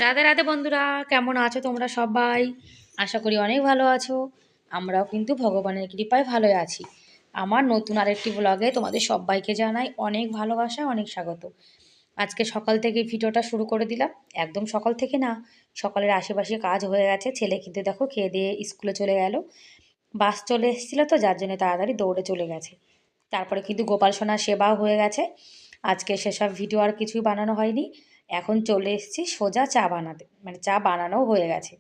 রাধে রাধে বন্ধুরা, কেমন আছো তোমরা সবাই? আশা করি অনেক ভালো আছো। আমরাও কিন্তু ভগবানের কৃপায় ভালোই আছি। আমার নতুন আরেকটি ব্লগে তোমাদের সবাইকে জানাই অনেক ভালোবাসা, অনেক স্বাগত। আজকে সকাল থেকে ভিডিওটা শুরু করে দিলাম। একদম সকাল থেকে না, সকালের আশেপাশে কাজ হয়ে গেছে। ছেলে কিন্তু দেখো খেয়ে দিয়ে স্কুলে চলে গেল। বাস চলে এসেছিলো তো, যার জন্য তাড়াতাড়ি দৌড়ে চলে গেছে। তারপরে কিন্তু গোপাল সোনার সেবাও হয়ে গেছে। আজকে সেসব ভিডিও আর কিছুই বানানো হয়নি। এখন চলে এসেছি সোজা চা বানাতে, মানে চা বানানোও হয়ে গেছে।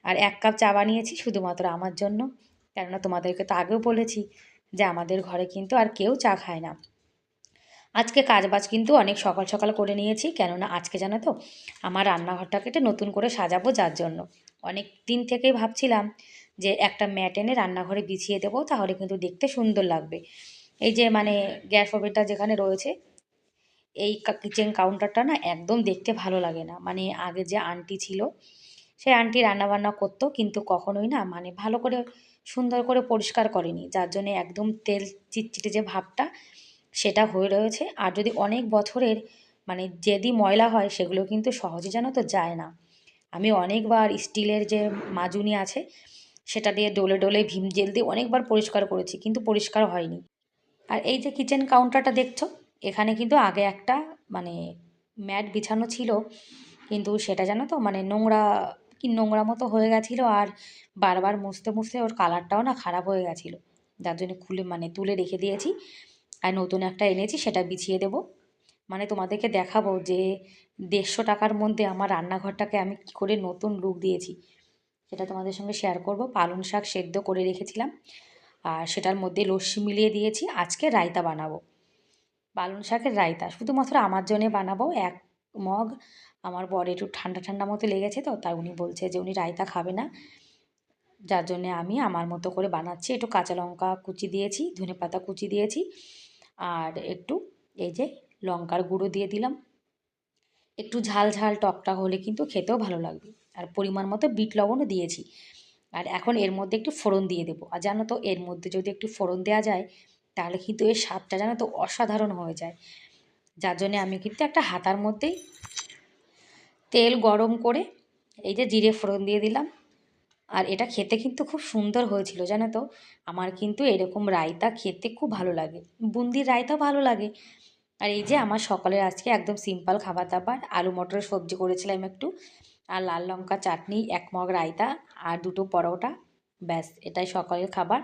আর 1 কাপ চা বানিয়েছি শুধুমাত্র আমার জন্য, কেননা তোমাদেরকে তো আগেও বলেছি যে আমাদের ঘরে কিন্তু আর কেউ চা খায় না। আজকে কাজবাজ কিন্তু অনেক সকাল সকাল করে নিয়েছি, কেননা আজকে জানো তো আমার রান্নাঘরটাকে একটু নতুন করে সাজাবো, যার জন্য অনেক দিন থেকেই ভাবছিলাম যে একটা ম্যাট এনে রান্নাঘরে বিছিয়ে দেবো, তাহলে কিন্তু দেখতে সুন্দর লাগবে। এই যে মানে গ্যাস ওভেনটা যেখানে রয়েছে, এই কিচেন কাউন্টারটা না একদম দেখতে ভালো লাগে না। মানে আগে যে আন্টি ছিল, সেই আন্টি রান্নাবান্না করতো কিন্তু কখনোই না মানে ভালো করে সুন্দর করে পরিষ্কার করেনি, যার জন্যে একদম তেল চিটচিটে যে ভাবটা সেটা হয়ে রয়েছে। আর যদি অনেক বছরের মানে যেদি ময়লা হয়, সেগুলো কিন্তু সহজে জানো তো যায় না। আমি অনেকবার স্টিলের যে মাজুনি আছে সেটা দিয়ে ডলে ডলে ভীম জেল দিয়ে অনেকবার পরিষ্কার করেছি, কিন্তু পরিষ্কার হয়নি। আর এই যে কিচেন কাউন্টারটা দেখছো, এখানে কিন্তু আগে একটা মানে ম্যাট বিছানো ছিল, কিন্তু সেটা জানো তো মানে নোংরা, কি নোংরা মতো হয়ে গেছিলো। আর বারবার মুছতে মুছতে ওর কালারটাও না খারাপ হয়ে গেছিলো, যার জন্য খুলে মানে তুলে রেখে দিয়েছি। আর নতুন একটা এনেছি, সেটা বিছিয়ে দেবো। মানে তোমাদেরকে দেখাবো যে 150 টাকার মধ্যে আমার রান্নাঘরটাকে আমি কী করে নতুন লুক দিয়েছি, সেটা তোমাদের সঙ্গে শেয়ার করব। পালং শাক সেদ্ধ করে রেখেছিলাম, আর সেটার মধ্যে লস্যি মিলিয়ে দিয়েছি। আজকে রায়তা বানাবো, পালং শাকের রায়তা শুধুমাত্র আমার জন্যে বানাবো 1 মগ। আমার বর একটু ঠান্ডা ঠান্ডা মতো লেগেছে তো, তাই উনি বলছে যে উনি রায়তা খাবে না, যার জন্যে আমি আমার মতো করে বানাচ্ছি। একটু কাঁচা লঙ্কা কুচি দিয়েছি, ধনেপাতা কুচি দিয়েছি, আর একটু এই যে লঙ্কার গুঁড়ো দিয়ে দিলাম। একটু ঝাল ঝাল টকটক হলে কিন্তু খেতেও ভালো লাগবে। আর পরিমাণ মতো বিট লবণও দিয়েছি। আর এখন এর মধ্যে একটু ফোড়ন দিয়ে দেবো। আর জানো তো এর মধ্যে যদি একটু ফোড়ন দেওয়া যায়, তাহলে কিন্তু এর স্বাদটা জানো তো অসাধারণ হয়ে যায়। যার জন্যে আমি কিন্তু একটা হাতার মধ্যেই তেল গরম করে এই যে জিরে ফোড়ন দিয়ে দিলাম। আর এটা খেতে কিন্তু খুব সুন্দর হয়েছিল জানো তো। আমার কিন্তু এরকম রায়তা খেতে খুব ভালো লাগে, বুন্দির রায়তাও ভালো লাগে। আর এই যে আমার সকালের আজকে একদম সিম্পল খাবার দাবার, আলু মটরের সবজি করেছিলাম একটু, আর লাল লঙ্কা চাটনি, 1 মগ রায়তা, আর 2টো পরোটা। ব্যাস, এটাই সকালের খাবার।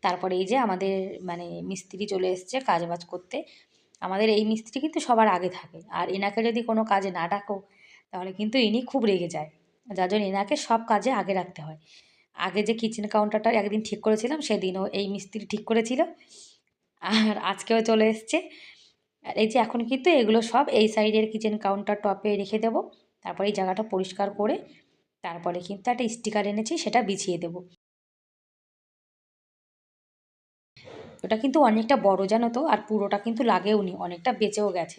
তারপরে এই যে আমাদের মানে মিস্ত্রি চলে এসছে কাজবাজ করতে। আমাদের এই মিস্ত্রি কিন্তু সবার আগে থাকে, আর এনাকে যদি কোনো কাজে না ডাকো, তাহলে কিন্তু ইনি খুব রেগে যায়। যার জন্য এনাকে সব কাজে আগে রাখতে হয়। আগে যে কিচেন কাউন্টারটা একদিন ঠিক করেছিলাম, সেদিনও এই মিস্ত্রি ঠিক করেছিল, আর আজকেও চলে এসছে। আর এই যে এখন কিন্তু এগুলো সব এই সাইডের কিচেন কাউন্টার টপে রেখে দেবো। তারপরে এই জায়গাটা পরিষ্কার করে তারপরে কিন্তু একটা স্টিকার এনেছি, সেটা বিছিয়ে দেবো। ওটা কিন্তু অনেকটা বড় জানো তো, আর পুরোটা কিন্তু লাগেওনি, অনেকটা বেঁচেও গেছে।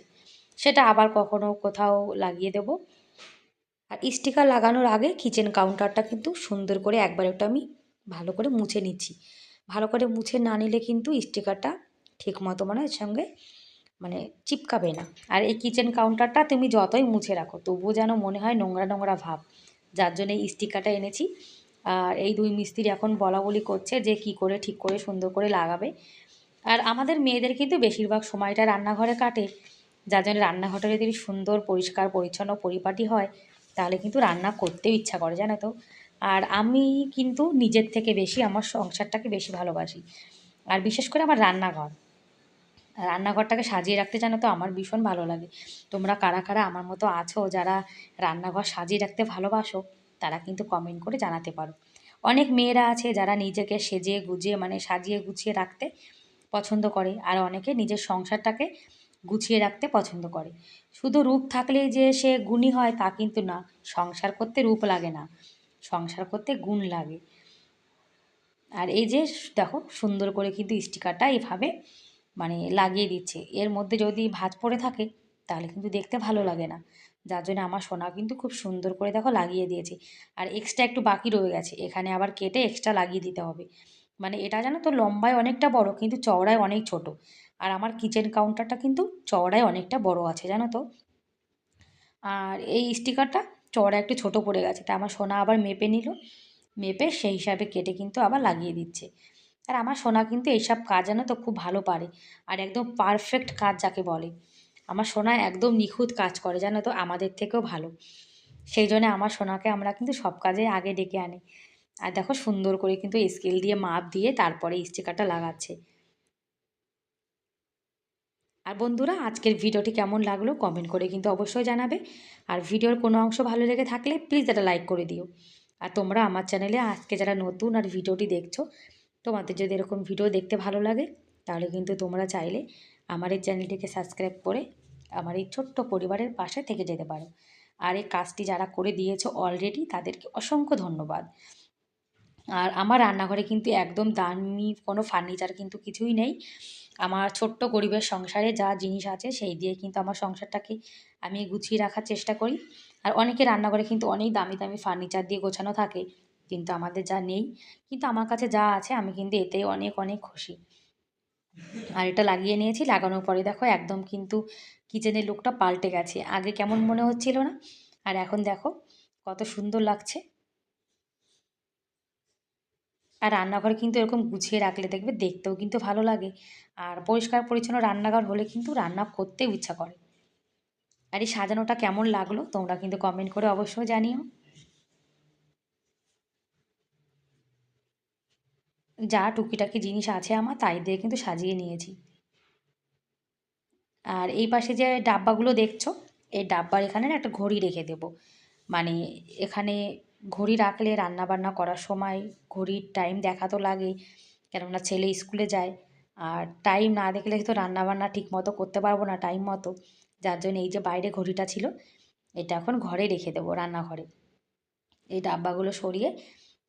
সেটা আবার কখনো কোথাও লাগিয়ে দেবো। আর স্টিকার লাগানোর আগে কিচেন কাউন্টারটা কিন্তু সুন্দর করে একবার ওটা আমি ভালো করে মুছে নিচ্ছি। ভালো করে মুছে না নিলে কিন্তু স্টিকারটা ঠিক মতো মানে এর সঙ্গে মানে চিপকাবে না। আর এই কিচেন কাউন্টারটা তুমি যতই মুছে রাখো তবুও যেন মনে হয় নোংরা নোংরা ভাব, যার জন্য এই স্টিকারটা এনেছি। আর এই দুই মিস্ত্রি এখন বলা বলি করছে যে কি করে ঠিক করে সুন্দর করে লাগাবে। আর আমাদের মেয়েদের কিন্তু বেশিরভাগ সময়টা রান্নাঘরে কাটে, যার জন্য রান্নাঘরটা যদি সুন্দর পরিষ্কার পরিচ্ছন্ন পরিপাটি হয় তাহলে কিন্তু রান্না করতেও ইচ্ছা করে, জানো তো। আর আমি কিন্তু নিজের থেকে বেশি আমার সংসারটাকে বেশি ভালোবাসি, আর বিশেষ করে আমার রান্নাঘরটাকে সাজিয়ে রাখতে, জানো তো আমার ভীষণ ভালো লাগে। তোমরা কারা কারা আমার মতো আছো যারা রান্নাঘর সাজিয়ে রাখতে ভালোবাসো, তারা কিন্তু কমেন্ট করে জানাতে পারো। অনেক মেয়েরা আছে যারা নিজেকে সেজে গুজিয়ে মানে সাজিয়ে গুছিয়ে রাখতে পছন্দ করে, আর অনেকে নিজের সংসারটাকে গুছিয়ে রাখতে পছন্দ করে। শুধু রূপ থাকলেই যে সে গুণী হয় তা কিন্তু না, সংসার করতে রূপ লাগে না, সংসার করতে গুণ লাগে। আর এই যে দেখো সুন্দর করে কিন্তু স্টিকারটা এভাবে মানে লাগিয়ে দিচ্ছে। এর মধ্যে যদি ভাঁজ পড়ে থাকে তাহলে কিন্তু দেখতে ভালো লাগে না, যার জন্য আমার সোনা কিন্তু খুব সুন্দর করে দেখো লাগিয়ে দিয়েছে। আর এক্সট্রা একটু বাকি রয়ে গেছে, এখানে আবার কেটে এক্সট্রা লাগিয়ে দিতে হবে। মানে এটা জানো তো লম্বায় অনেকটা বড় কিন্তু চওড়ায় অনেক ছোট। আর আমার কিচেন কাউন্টারটা কিন্তু চওড়ায় অনেকটা বড় আছে, জানো তো। আর এই স্টিকারটা চওড়া একটু ছোট পড়ে গেছে, তা আমার সোনা আবার মেপে নিল, মেপে সেই হিসাবে কেটে কিন্তু আবার লাগিয়ে দিচ্ছে। আর আমার সোনা কিন্তু এইসব কাজ জানো তো খুব ভালো পারে, আর একদম পারফেক্ট কাজ যাকে বলে। আমার সোনা একদম নিখুঁত কাজ করে, জানো তো, আমাদের থেকেও ভালো। সেই জন্য আমার সোনাকে আমরা কিন্তু সব কাজে আগে ডেকে আনি। আর দেখো সুন্দর করে কিন্তু স্কেল দিয়ে মাপ দিয়ে তারপরে স্টিকারটা লাগাচ্ছে। আর বন্ধুরা, আজকের ভিডিওটি কেমন লাগলো কমেন্ট করে কিন্তু অবশ্যই জানাবে। আর ভিডিওর কোনো অংশ ভালো লেগে থাকলে প্লিজ একটা লাইক করে দিও। আর তোমরা আমার চ্যানেলে আজকে যারা নতুন আর ভিডিওটি দেখছো, তোমাদের যদি এরকম ভিডিও দেখতে ভালো লাগে তাহলে কিন্তু তোমরা চাইলে আমার এই চ্যানেলটিকে সাবস্ক্রাইব করে আমার এই ছোট্ট পরিবারের পাশে থেকে যেতে পারো। আর এই কাজটি যারা করে দিয়েছো অলরেডি তাদেরকে অসংখ্য ধন্যবাদ। আর আমার রান্নাঘরে কিন্তু একদম দামি কোনো ফার্নিচার কিন্তু কিছুই নেই। আমার ছোট্ট গরিবের সংসারে যা জিনিস আছে সেই দিয়ে কিন্তু আমার সংসারটাকে আমি গুছিয়ে রাখার চেষ্টা করি। আর অনেকে রান্নাঘরে কিন্তু অনেক দামি দামি ফার্নিচার দিয়ে গোছানো থাকে, কিন্তু আমাদের যা নেই। কিন্তু আমার কাছে যা আছে আমি কিন্তু এতেই অনেক অনেক খুশি। আর এটা লাগিয়ে নিয়েছি, লাগানোর পরে দেখো একদম কিন্তু কিচেনের লুকটা পাল্টে গেছে। আগে কেমন মনে হচ্ছিল না, আর এখন দেখো কত সুন্দর লাগছে। আর রান্নাঘর কিন্তু এরকম গুছিয়ে রাখলে দেখবে দেখতেও কিন্তু ভালো লাগে। আর পরিষ্কার পরিচ্ছন্ন রান্নাঘর হলে কিন্তু রান্না করতেও ইচ্ছা করে। আর এই সাজানোটা কেমন লাগলো তোমরা কিন্তু কমেন্ট করে অবশ্যই জানিও। যা টুকিটাকি জিনিস আছে আমার তাই দিয়ে কিন্তু সাজিয়ে নিয়েছি। আর এই পাশে যে ডাব্বাগুলো দেখছো, এই ডাব্বার এখানে না একটা ঘড়ি রেখে দেবো। মানে এখানে ঘড়ি রাখলে রান্না বান্না করার সময় ঘড়ির টাইম দেখা তো লাগে, কেননা ছেলে স্কুলে যায়। আর টাইম না দেখলে তো রান্না বান্না ঠিক মতো করতে পারবো না টাইম মতো, যার জন্য এই যে বাইরে ঘড়িটা ছিল এটা এখন ঘরে রেখে দেবো, রান্নাঘরে। এই ডাব্বাগুলো সরিয়ে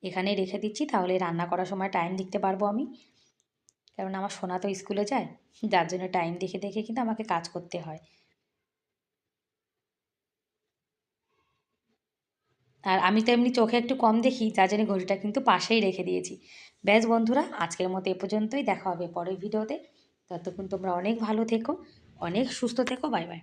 এখানেই রেখে দিচ্ছি, তাহলে রান্না করার সময় টাইম দেখতে পারবো আমি। কারণ আমার সোনা তো স্কুলে যায়, যার জন্য টাইম দেখে দেখে কিন্তু আমাকে কাজ করতে হয়। আর আমি তো এমনি চোখে একটু কম দেখি, যার জন্য ঘড়িটা কিন্তু পাশেই রেখে দিয়েছি। ব্যাস বন্ধুরা, আজকের মতো এ পর্যন্তই, দেখা হবে পরের ভিডিওতে। ততক্ষণ তোমরা অনেক ভালো থেকো, অনেক সুস্থ থেকো, বাই বাই।